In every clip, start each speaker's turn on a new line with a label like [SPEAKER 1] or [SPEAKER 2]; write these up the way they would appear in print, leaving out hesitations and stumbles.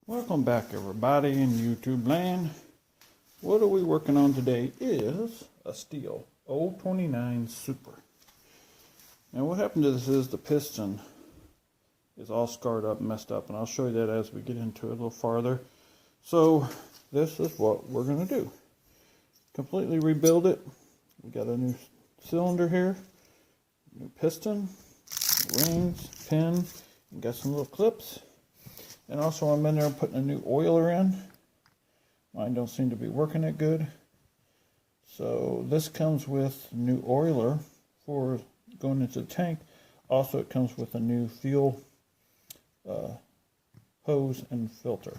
[SPEAKER 1] Welcome back, everybody in YouTube land. What are we working on today is a Stihl 029 Super. Now what happened to this is the piston is all scarred up, messed up, and I'll show you that as we get into it a little farther. So this is what we're going to do. Completely rebuild it. We got a new cylinder here, new piston, rings, pin, and got some little clips. And also I'm in there putting a new oiler in. Mine don't seem to be working that good. So this comes with new oiler for going into the tank. Also it comes with a new fuel hose and filter.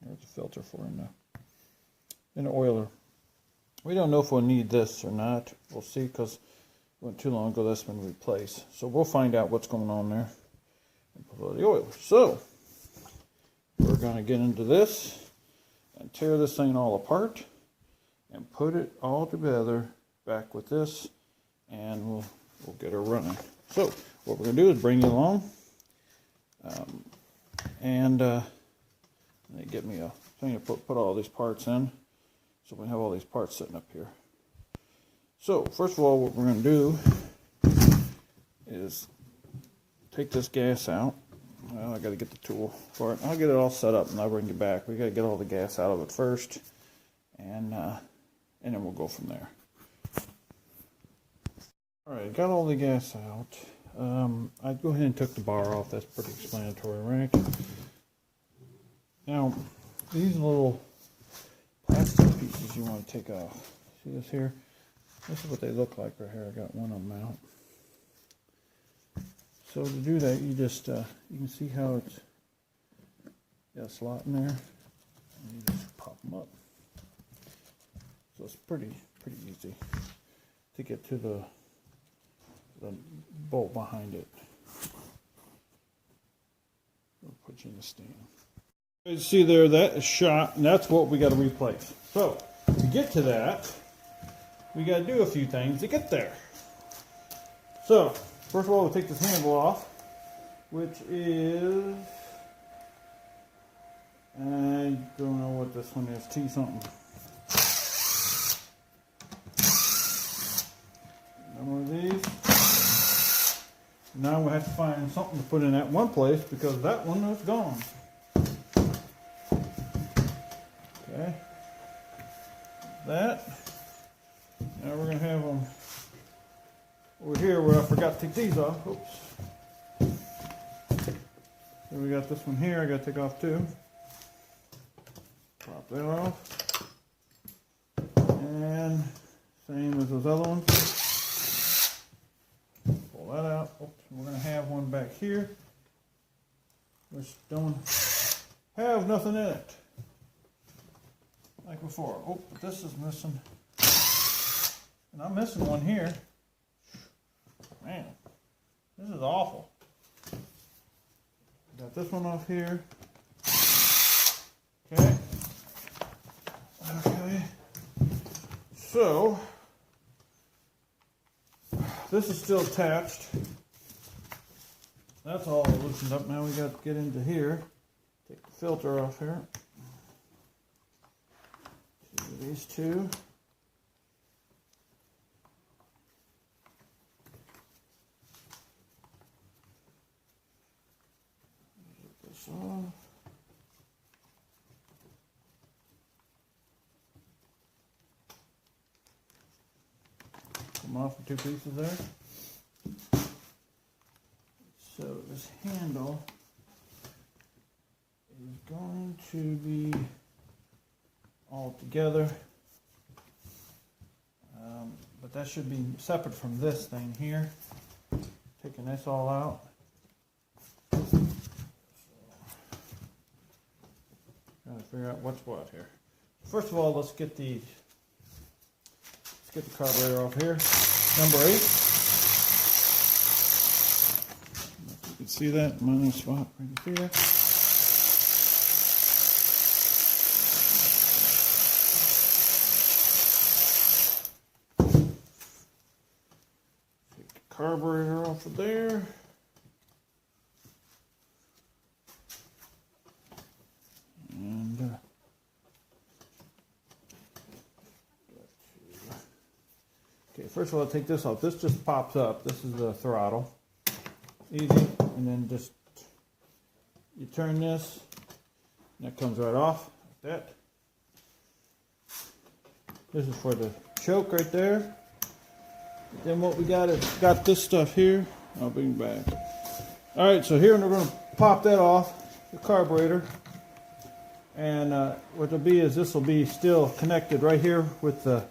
[SPEAKER 1] There's a filter for in the oiler. We don't know if we'll need this or not. We'll see, because it went too long ago that's been replaced. So we'll find out what's going on there and put all the oiler. So we're going to get into this and tear this thing all apart and put it all together back with this, and we'll get her running. So what we're going to do is bring you along and they get me a thing to put all these parts in, so we have all these parts sitting up here. So first of all, what we're going to do is take this gas out. Well, I got to get the tool for it. I'll get it all set up and I'll bring you back. We got to get all the gas out of it first, and then we'll go from there. All right, got all the gas out. I'd go ahead and took the bar off. That's pretty explanatory, right? Now, these little plastic pieces you want to take off. See this here? This is what they look like right here. I got one of them out. So to do that, you just, you can see how it's got a slot in there, and you just pop them up. So it's pretty easy to get to the bolt behind it. We'll put you in the stand. You see there, that is shot, and that's what we got to replace. So to get to that, we got to do a few things to get there. So first of all, we'll take this handle off, which is, I don't know what this one is, T something. One of these. Now we have to find something to put in that one place, because that one is gone. Okay. That. Now we're going to have them over here where I forgot to take these off. Oops. So we got this one here I got to take off too. Pop that off. And same as those other ones. Pull that out. Oops. We're going to have one back here which don't have nothing in it like before. Oh, but this is missing. And I'm missing one here. Man, this is awful. Got this one off here. Okay. Okay. So, this is still attached. That's all loosened up. Now we got to get into here. Take the filter off here. These two. Off. Come off the two pieces there. So this handle is going to be all together, but that should be separate from this thing here. Taking this all out. Trying to figure out what's what here. First of all, let's get the carburetor off here. Number 8. If you can see that, I'm on the spot right here. Take the carburetor off of there. first of all, take this off. This just pops up. This is the throttle. Easy. And then just, you turn this, and that comes right off, like that. This is for the choke right there. Then what we got is, got this stuff here. I'll bring it back. All right, so here we're going to pop that off, the carburetor. And what it'll be is this will be still connected right here with the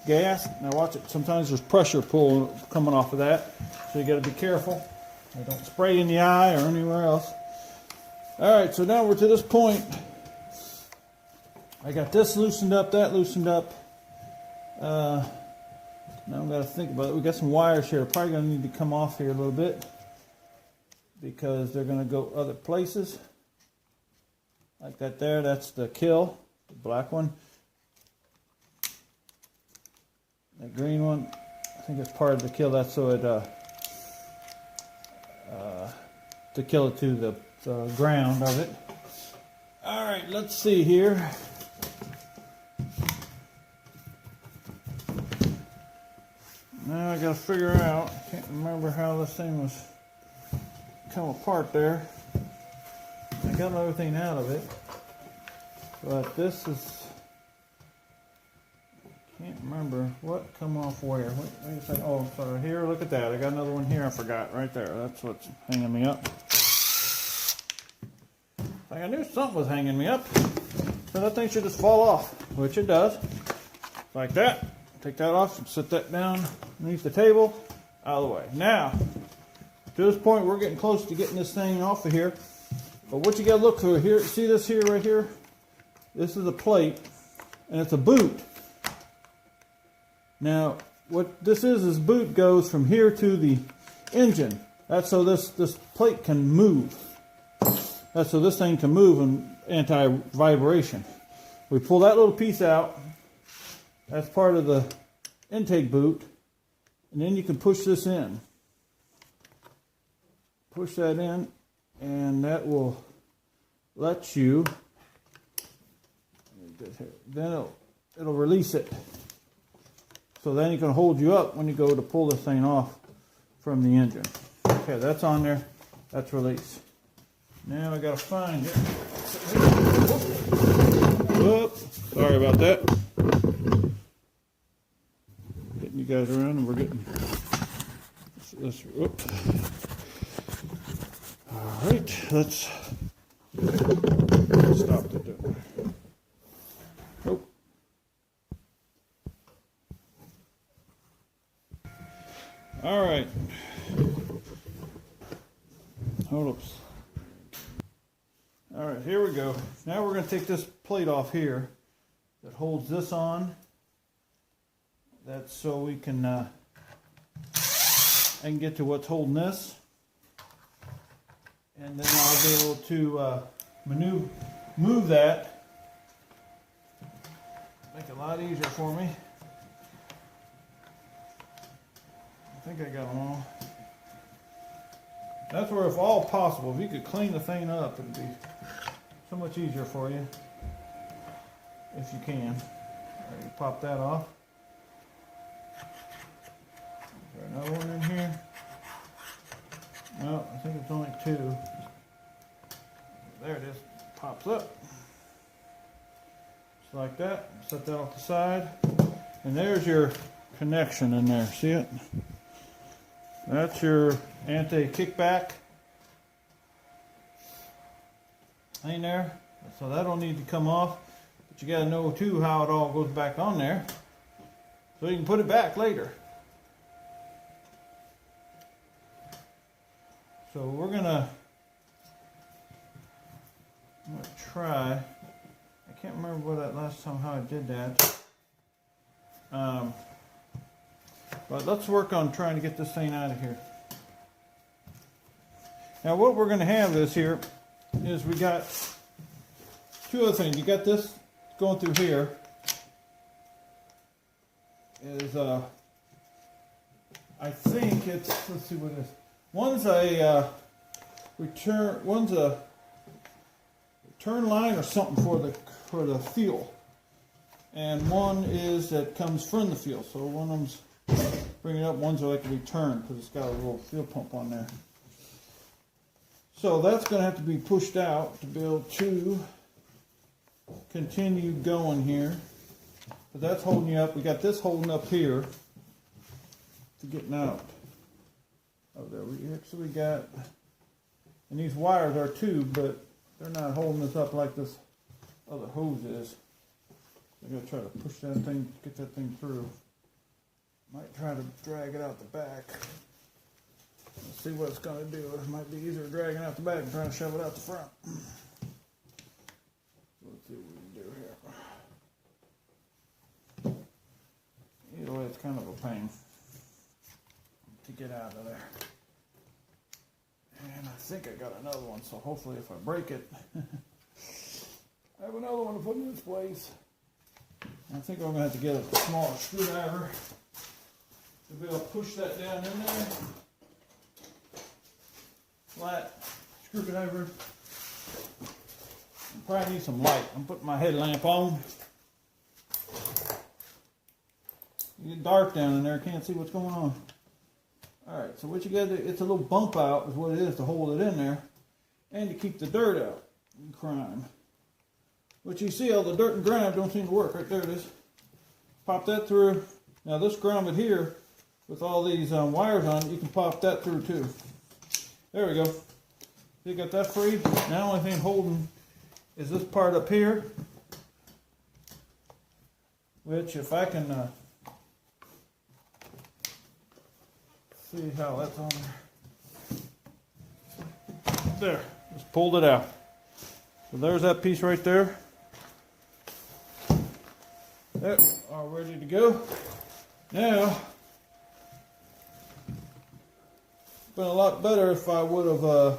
[SPEAKER 1] gas. Now watch it, sometimes there's pressure pull coming off of that. So you got to be careful. I don't spray in the eye or anywhere else. All right, so now we're to this point. I got this loosened up, that loosened up. Now I've got to think about it. We got some wires here. Probably going to need to come off here a little bit because they're going to go other places. Like that there, that's the kill, the black one. That green one, I think it's part of the kill. That's so it, to kill it to the ground of it. All right, let's see here. Now I got to figure out, I can't remember how this thing was come apart there. I got everything out of it, but this is, I can't remember what come off where. Wait a second. Oh, sorry. Here, look at that. I got another one here I forgot right there. That's what's hanging me up. I knew something was hanging me up, so that thing should just fall off, which it does. Like that. Take that off and set that down underneath the table, out of the way. Now, to this point, we're getting close to getting this thing off of here. But what you got to look for here, see this here, right here? This is a plate, and it's a boot. Now, what this is boot goes from here to the engine. That's so this plate can move. That's so this thing can move and anti-vibration. We pull that little piece out. That's part of the intake boot. And then you can push this in. Push that in, and that will let you, then it'll release it. So then it can hold you up when you go to pull this thing off from the engine. Okay, that's on there. That's released. Now I gotta find it. Whoop, sorry about that. Getting you guys around, and we're getting this. Whoop. All right, let's stop the door. Nope. All right. Hold up. All right, here we go. Now we're going to take this plate off here that holds this on. That's so we can I can get to what's holding this. And then I'll be able to move that. Make it a lot easier for me. I think I got them all. That's where, if all possible, if you could clean the thing up, it'd be so much easier for you. If you can. Right, you pop that off. Is there another one in here? No, I think it's only two. There it is. Pops up. Just like that. Set that off the side. And there's your connection in there. See it? That's your anti-kickback thing there. So that'll need to come off. But you got to know too how it all goes back on there. So you can put it back later. So we're I'm gonna try. I can't remember what that last time how I did that. But let's work on trying to get this thing out of here. Now what we're going to have is here is we got two other things. You got this going through here. Is I think it's, let's see what it is. One's a one's a return line or something for the fuel, and one is that comes from the fuel. So one of them's bring it up. Ones are like to be turned because it's got a little fuel pump on there. So that's going to have to be pushed out to be able to continue going here. But that's holding you up. We got this holding up here to getting out. Oh, there we actually got, and these wires are too, but they're not holding us up like this other hose is. I gotta try to push that thing, get that thing through. Might try to drag it out the back. Let's see what it's gonna do. It might be easier dragging out the back and trying to shove it out the front. Let's see what we can do here. Either way, it's kind of a pain to get out of there. And I think I got another one, so hopefully if I break it, I have another one to put in its place. I think I'm going to have to get a smaller screwdriver to be able to push that down in there. Flat screwdriver. I probably need some light. I'm putting my headlamp on. You get dark down in there, can't see what's going on. Alright, so what you got to do, it's a little bump out is what it is to hold it in there and to keep the dirt out and grime. But you see all the dirt and grime don't seem to work. Right there it is. Pop that through. Now this grommet here with all these wires on it, you can pop that through too. There we go. You got that free. Now the only thing holding is this part up here, which if I can see how that's on there. There, just pulled it out. So there's that piece right there. Yep, all ready to go. Now, it's been a lot better if I would have,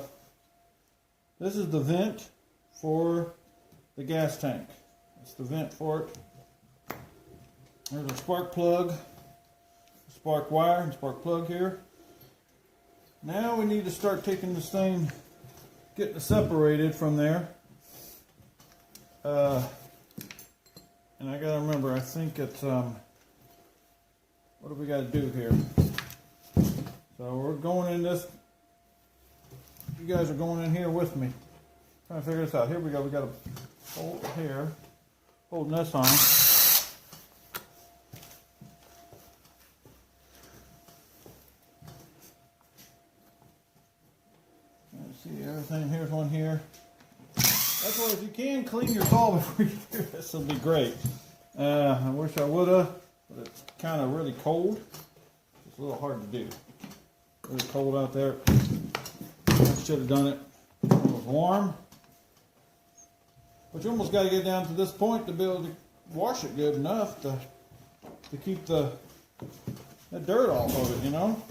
[SPEAKER 1] this is the vent for the gas tank. It's the vent for it. There's a spark plug, spark wire, and spark plug here. Now we need to start taking this thing, getting it separated from there. And I gotta remember, I think it's, what do we gotta do here? So we're going in this, you guys are going in here with me. Trying to figure this out. Here we go, we got a hold here, holding this on. See everything, here's one here. That's why if you can clean your saw before you do this, will be great. I wish I would have, but it's kind of really cold. It's a little hard to do. Really cold out there. I should have done it when it was warm. But you almost got to get down to this point to be able to wash it good enough to keep the dirt off of it, you know?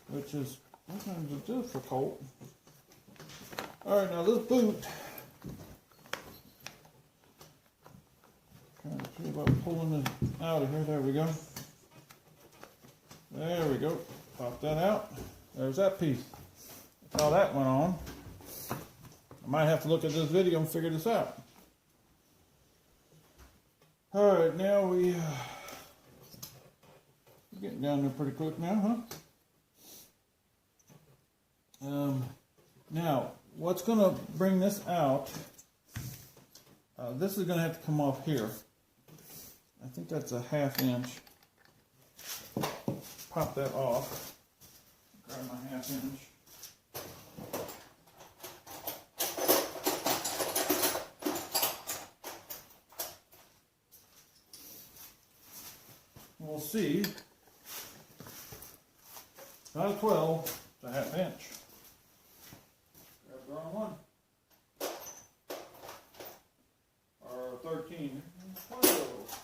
[SPEAKER 1] Which is sometimes difficult. Alright, now this boot, trying to see about pulling it out of here. There we go. There we go. Pop that out. There's that piece. That's how that went on. I might have to look at this video and figure this out. Alright, now we're getting down there pretty quick now, huh? Now, what's going to bring this out, this is going to have to come off here. I think that's a 1/2 inch. Pop that off. Grab my 1/2 inch. We'll see. Not a 12, it's a 1/2 inch. Grab the wrong one. Or 13. 12.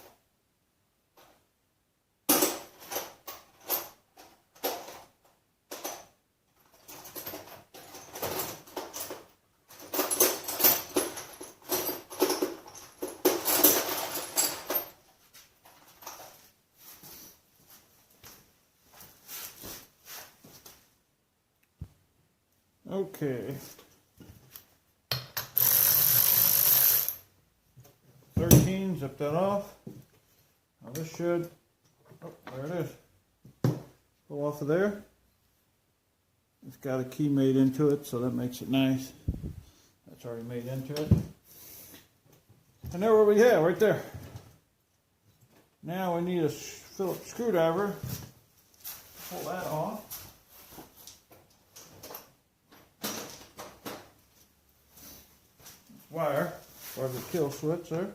[SPEAKER 1] Okay. 13, zip that off. Now this should, oh, there it is. pull off of there. It's got a key made into it, so that makes it nice. That's already made into it. And there what we have right there. Now we need a Phillips screwdriver. Pull that off. Wire for the kill switch there.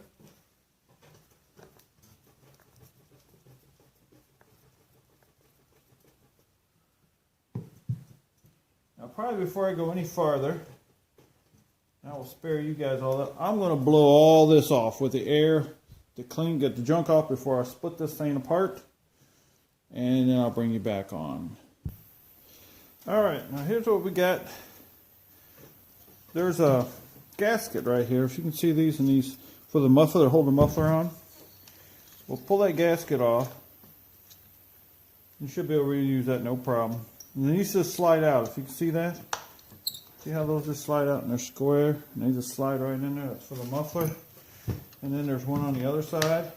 [SPEAKER 1] Now probably before I go any farther, I will spare you guys all that. I'm going to blow all this off with the air to get the junk off before I split this thing apart. And then I'll bring you back on. Alright, now here's what we got. There's a gasket right here. If you can see these, and these for the muffler, to hold the muffler on. We'll pull that gasket off. You should be able to use that, no problem. And these just slide out, if you can see that. See how those just slide out and they're square? And they just slide right in there. That's for the muffler. And then there's one on the other side.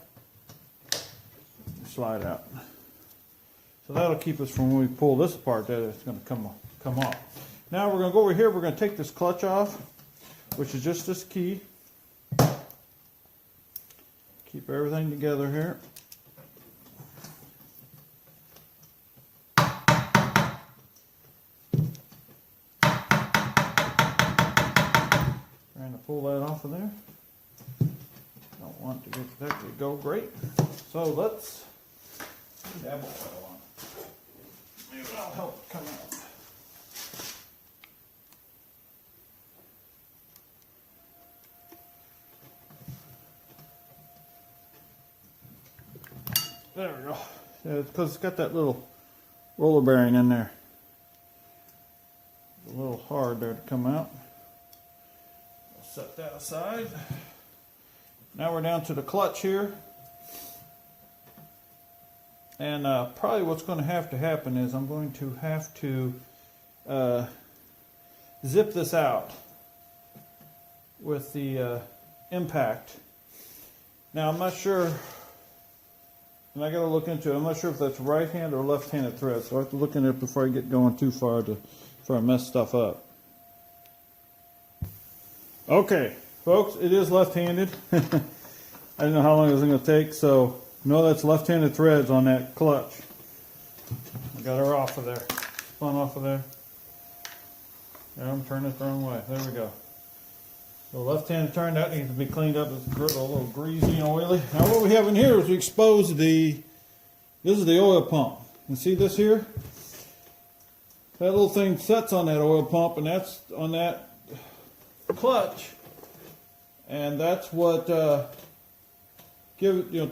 [SPEAKER 1] Slide out. So that'll keep us from when we pull this apart that it's going to come off. Now we're going to go over here. We're going to take this clutch off, which is just this key. Keep everything together here. Trying to pull that off of there. Don't want to get that to go great. So let's dab oil on it. Maybe that'll help come out. There we go. Yeah, it's because it's got that little roller bearing in there. It's a little hard there to come out. We'll set that aside. Now we're down to the clutch here. And probably what's going to happen is I'm going to have to zip this out with the impact. Now I'm not sure. And I got to look into it. I'm not sure if that's right-handed or left-handed thread, so I have to look into it before I get going too far before I mess stuff up. Okay, folks, it is left-handed. I didn't know how long it was going to take, so know that's left-handed threads on that clutch. I got her off of there, spun off of there. There, I'm turning it the wrong way. There we go. The left-handed turn, that needs to be cleaned up. It's a little greasy and oily. Now what we have in here is we expose this is the oil pump. You see this here? That little thing sets on that oil pump, and that's on that clutch. And that's what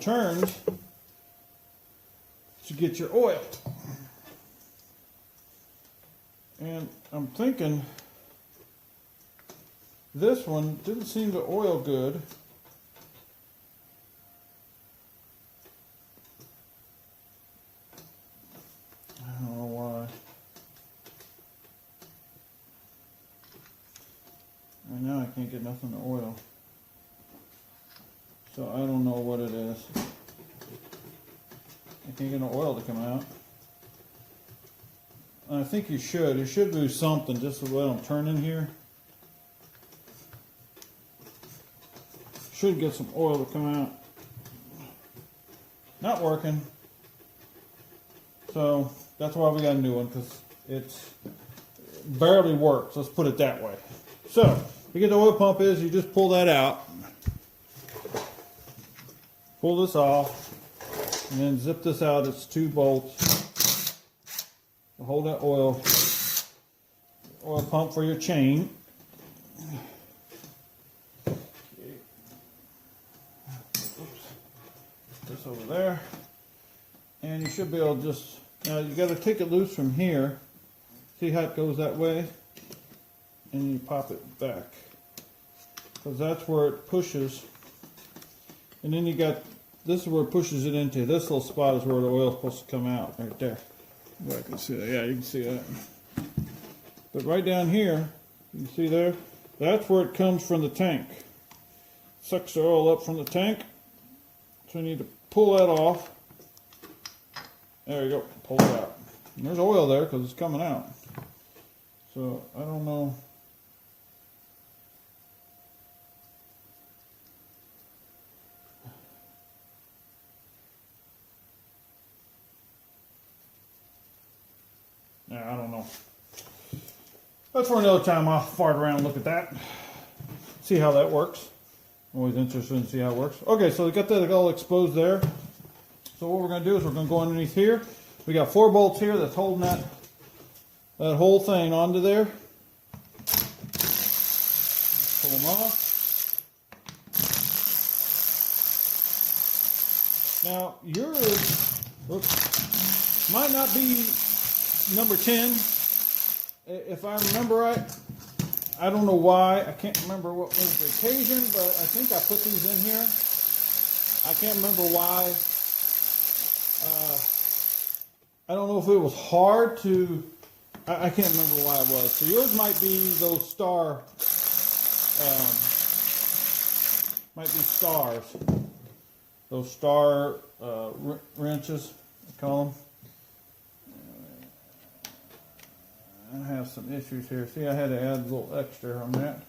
[SPEAKER 1] turns to get your oil. And I'm thinking this one didn't seem to oil good. I don't know why. Right now I can't get nothing to oil. So I don't know what it is. I can't get no oil to come out. I think you should. You should do something just to let them turn in here. Should get some oil to come out. Not working. So that's why we got a new one, because it barely works. Let's put it that way. So you get the oil pump is you just pull that out. Pull this off. And then zip this out. It's 2 bolts. To hold that oil pump for your chain. This over there, and you should be able to just, now you got to take it loose from here. See how it goes that way, and you pop it back, because that's where it pushes. And then you got, this is where it pushes it into. This little spot is where the oil is supposed to come out, right there. Well, I can see that. Yeah, you can see that. But right down here, you can see there, that's where it comes from the tank. Sucks the oil up from the tank. So you need to pull that off. There you go. Pull it out. And there's oil there because it's coming out. So I don't know. Yeah, I don't know. That's for another time. I'll fart around and look at that. See how that works. Always interested to see how it works. Okay, so we got that all exposed there. So what we're going to do is we're going to go underneath here. We got 4 bolts here that's holding that whole thing onto there. Pull them off. Now yours might not be number 10. If I remember right, I don't know why. I can't remember what was the occasion, but I think I put these in here. I can't remember why. I don't know if it was hard to. I can't remember why it was. So yours might be those star. Might be stars. Those star wrenches, I call them. I have some issues here. See, I had to add a little extra on that.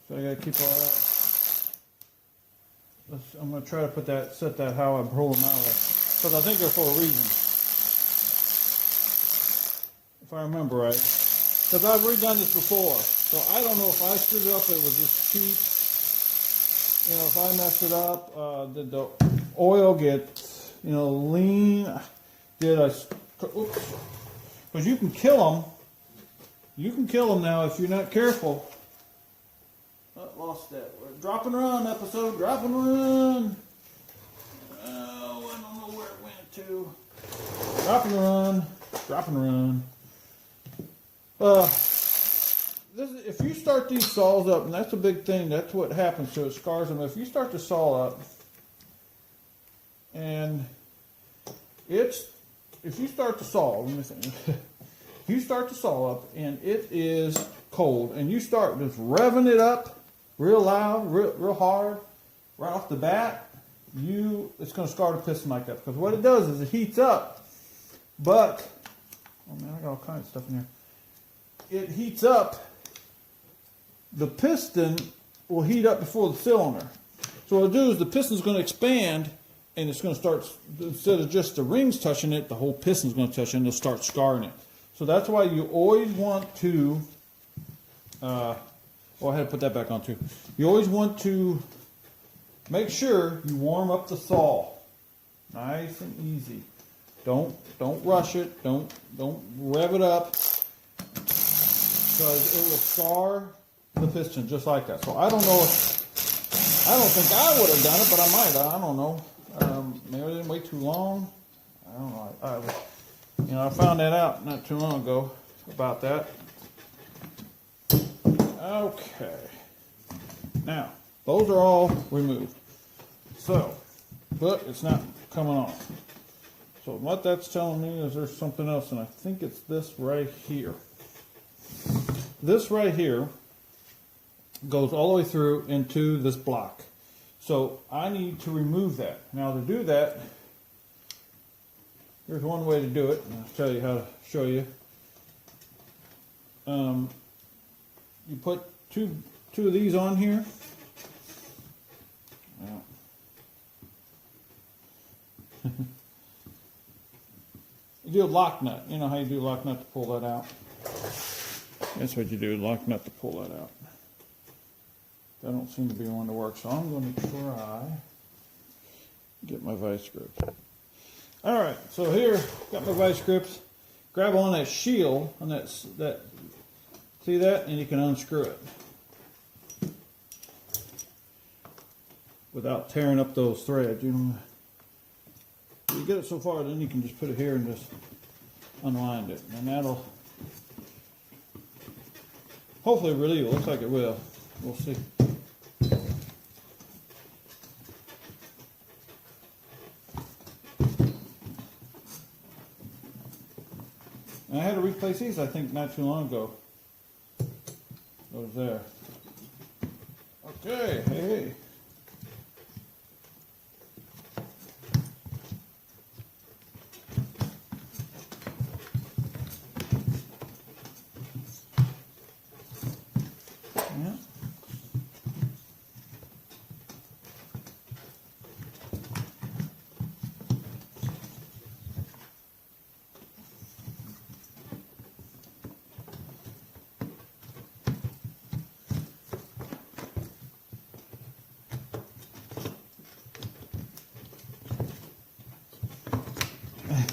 [SPEAKER 1] So I got to keep all that. I'm going to try to set that how I roll them out of. Because I think they're for a reason. If I remember right. Because I've redone this before. So I don't know if I screwed it up, it was just cheap. You know, if I messed it up, did the oil get, lean? Did I, oops. Because you can kill them. You can kill them now if you're not careful. Oh, lost that. We're drop and run episode. Drop and run. Oh, I don't know where it went to. Drop and run. Drop and run. If you start these saws up, and that's a big thing, that's what happens to it, scars them. If you start the saw up, and if you start the saw, let me think. If you start the saw up and it is cold, and you start just revving it up real loud, real hard, right off the bat, it's going to scar the piston like that. Because what it does is it heats up, but, oh man, I got all kinds of stuff in here. It heats up, the piston will heat up before the cylinder. So what it'll do is the piston's going to expand, and it's going to start, instead of just the rings touching it, the whole piston's going to touch it, and it'll start scarring it. So that's why you always want to, I had to put that back on too. You always want to make sure you warm up the saw. Nice and easy. Don't rush it. Don't rev it up, because it will scar the piston just like that. So I don't think I would have done it, but I might. I don't know. Maybe I didn't wait too long. I don't know. I found that out not too long ago about that. Okay. Now, those are all removed. So, but it's not coming off. So what that's telling me is there's something else, and I think it's this right here. This right here goes all the way through into this block. So I need to remove that. Now to do that, here's one way to do it. I'll tell you how to show you. You put two of these on here. You do a lock nut. You know how you do a lock nut to pull that out? That's what you do, lock nut to pull that out. That don't seem to be one to work, so I'm going to try get my vice grips. All right, so here, got my vice grips. Grab on that shield, on that, see that? And you can unscrew it without tearing up those threads. You get it so far, then you can just put it here and just unwind it. And that'll hopefully relieve it. Looks like it will. We'll see. And I had to replace these, I think, not too long ago. Those there. Okay, hey.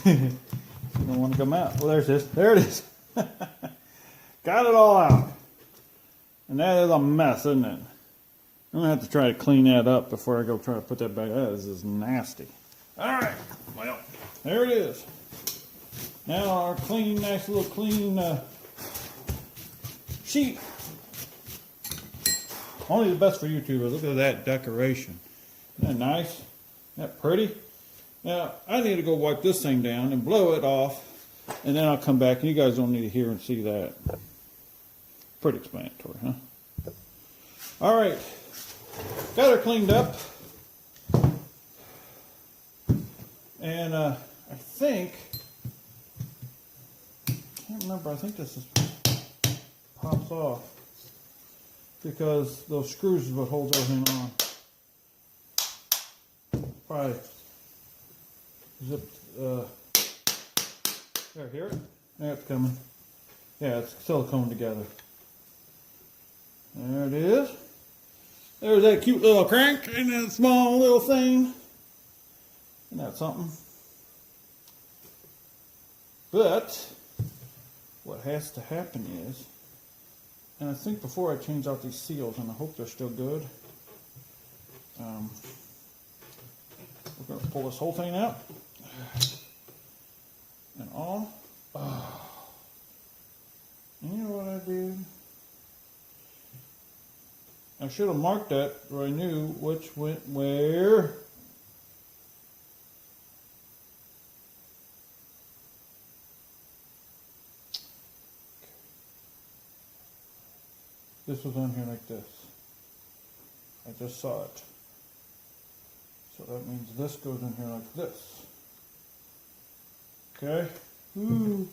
[SPEAKER 1] You don't want to come out. Well, there's this. There it is. Got it all out. And that is a mess, isn't it? I'm going to have to try to clean that up before I go try to put that back. That is just nasty. Alright, well, there it is. Now our clean, nice little clean sheet. Only the best for YouTubers. Look at that decoration. Isn't that nice? Isn't that pretty? Now, I need to go wipe this thing down and blow it off, and then I'll come back, and you guys don't need to hear and see that. Pretty explanatory, huh? Alright. Got her cleaned up. And I think, can't remember, I think this is pops off because those screws is what holds everything on. Probably zipped, there, hear it? There it's coming. Yeah, it's silicone together. There it is. There's that cute little crank and that small little thing. Isn't that something? But what has to happen is, and I think before I change out these seals, and I hope they're still good, we're going to pull this whole thing out. And all. Oh. And you know what I did? I should have marked that where I knew which went where. This was on here like this. I just saw it. So that means this goes in here like this. Okay? Ooh.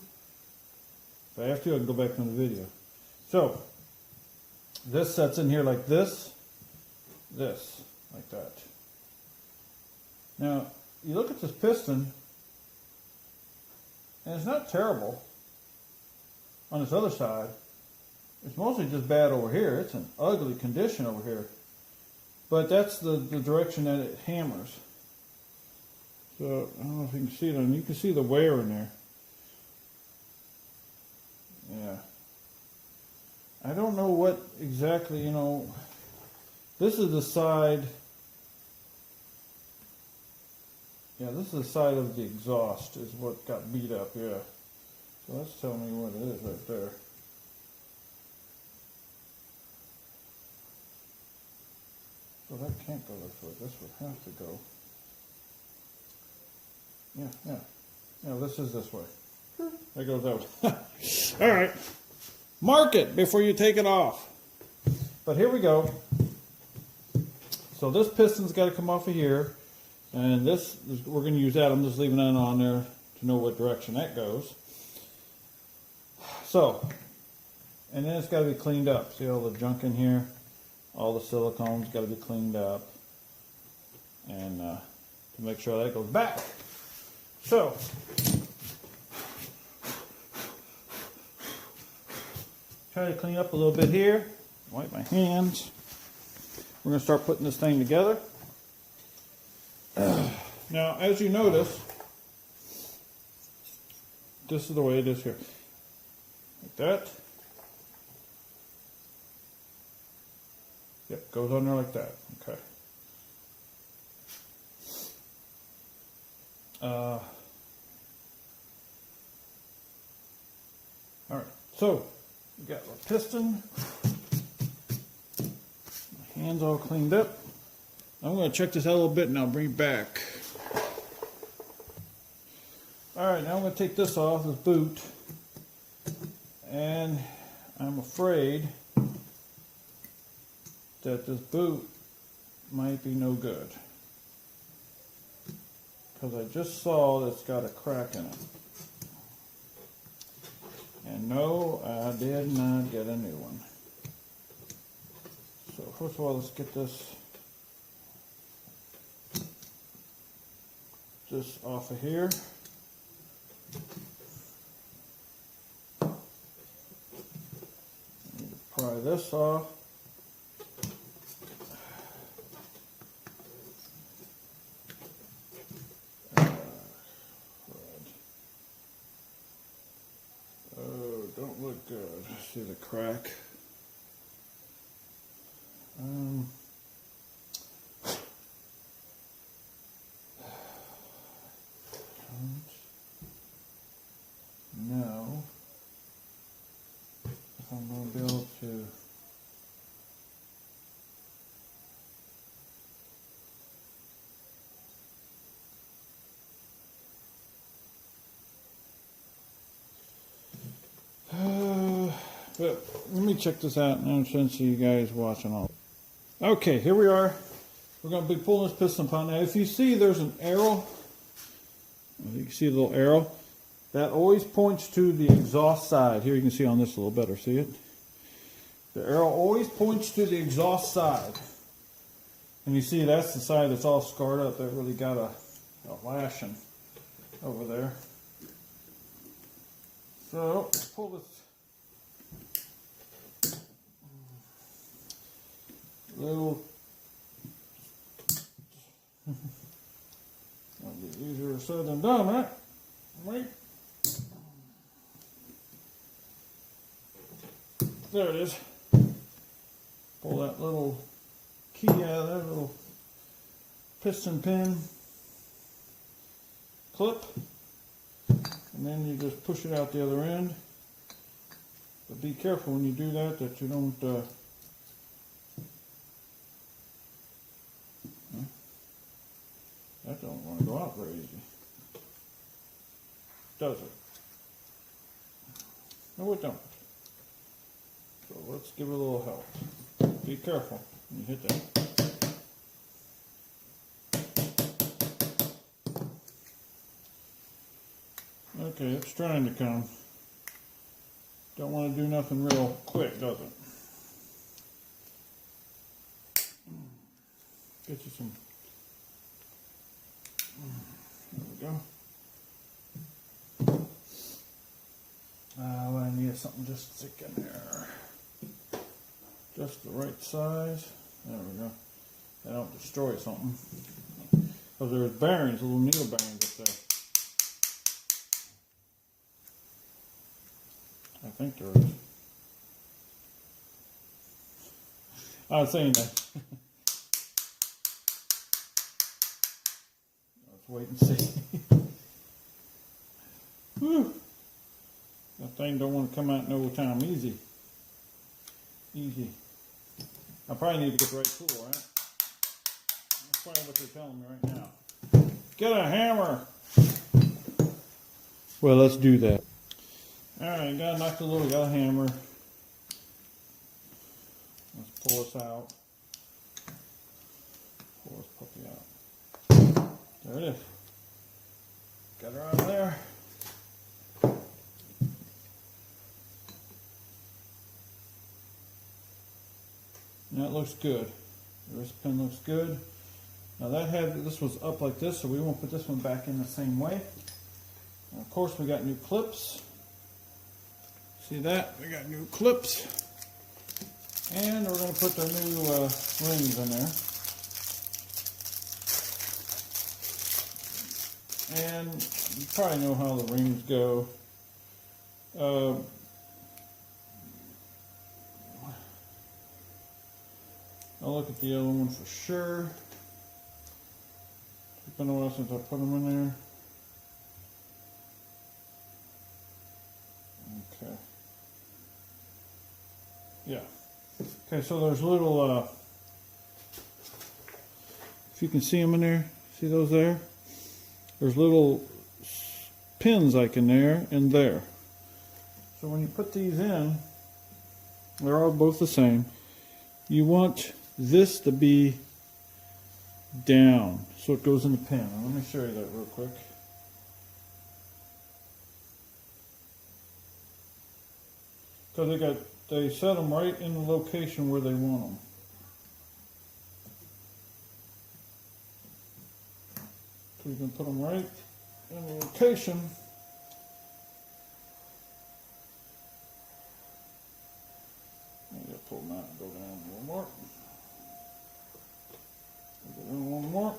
[SPEAKER 1] If I have to, I can go back in the video. So, this sets in here like this, like that. Now, you look at this piston, and it's not terrible on this other side. It's mostly just bad over here. It's an ugly condition over here. But that's the direction that it hammers. So, I don't know if you can see it on, you can see the wear in there. Yeah. I don't know what exactly, you know, this is the side, yeah, this is the side of the exhaust is what got beat up, yeah. So that's telling me what it is right there. So that can't go this way, this would have to go. Yeah, this is this way. There goes out. All right. Mark it before you take it off. But here we go. So this piston's got to come off of here. And this, we're going to use that. I'm just leaving that on there to know what direction that goes. So, and then it's got to be cleaned up. See all the junk in here? All the silicone's got to be cleaned up. And to make sure that goes back. So, try to clean up a little bit here. Wipe my hands. We're going to start putting this thing together. Now, as you notice, this is the way it is here. Like that. Yep, goes on there like that. Okay. Alright, so we got our piston. My hands all cleaned up. I'm going to check this out a little bit and I'll bring it back. Alright, now I'm going to take this off, this boot. And I'm afraid that this boot might be no good. Because I just saw that it's got a crack in it. And no, I did not get a new one. So first of all, let's get this just off of here. Need to pry this off. crack. No. If I'm going to be able to. But let me check this out now since you guys watching all. Okay, here we are. We're going to be pulling this piston pump. Now if you see there's an arrow, you can see a little arrow, that always points to the exhaust side. Here you can see on this a little better, see it? The arrow always points to the exhaust side. And you see that's the side that's all scarred up. That really got a lashing over there. So, pull this little, that'll be easier said than done, right? Right? There it is. Pull that little key out of that little piston pin clip, and then you just push it out the other end. But be careful when you do that you don't that don't want to go out very easy, does it? No, it don't. So let's give it a little help. Be careful when you hit that. Okay, it's trying to come. Don't want to do nothing real quick, does it? Get you some. There we go. Well, I need something just stick in there. Just the right size. There we go. I don't destroy something. Because there's bearings, little needle bearings up there. I think there is. I was saying that. Let's wait and see. Whew. That thing don't want to come out in no time. Easy. Easy. I probably need to get the right tool, right? That's probably what they're telling me right now. Get a hammer! Well, let's do that. Alright, gotta knock the little, got a hammer. Let's pull this out. Pull this puppy out. There it is. Got her out of there. Now it looks good. The wrist pin looks good. Now this was up like this, so we won't put this one back in the same way. And of course we got new clips. See that? We got new clips. And we're going to put the new rings in there. And you probably know how the rings go. I'll look at the other one for sure. It's been a while since I put them in there. Okay. Yeah. Okay, so there's little, if you can see them in there, see those there? There's little pins like in there and there. So when you put these in, they're all both the same. You want this to be down, so it goes in the pin. Let me show you that real quick. Because they set them right in the location where they want them. So you can put them right in the location. I'm going to pull them out and go down a little more. Go down one more.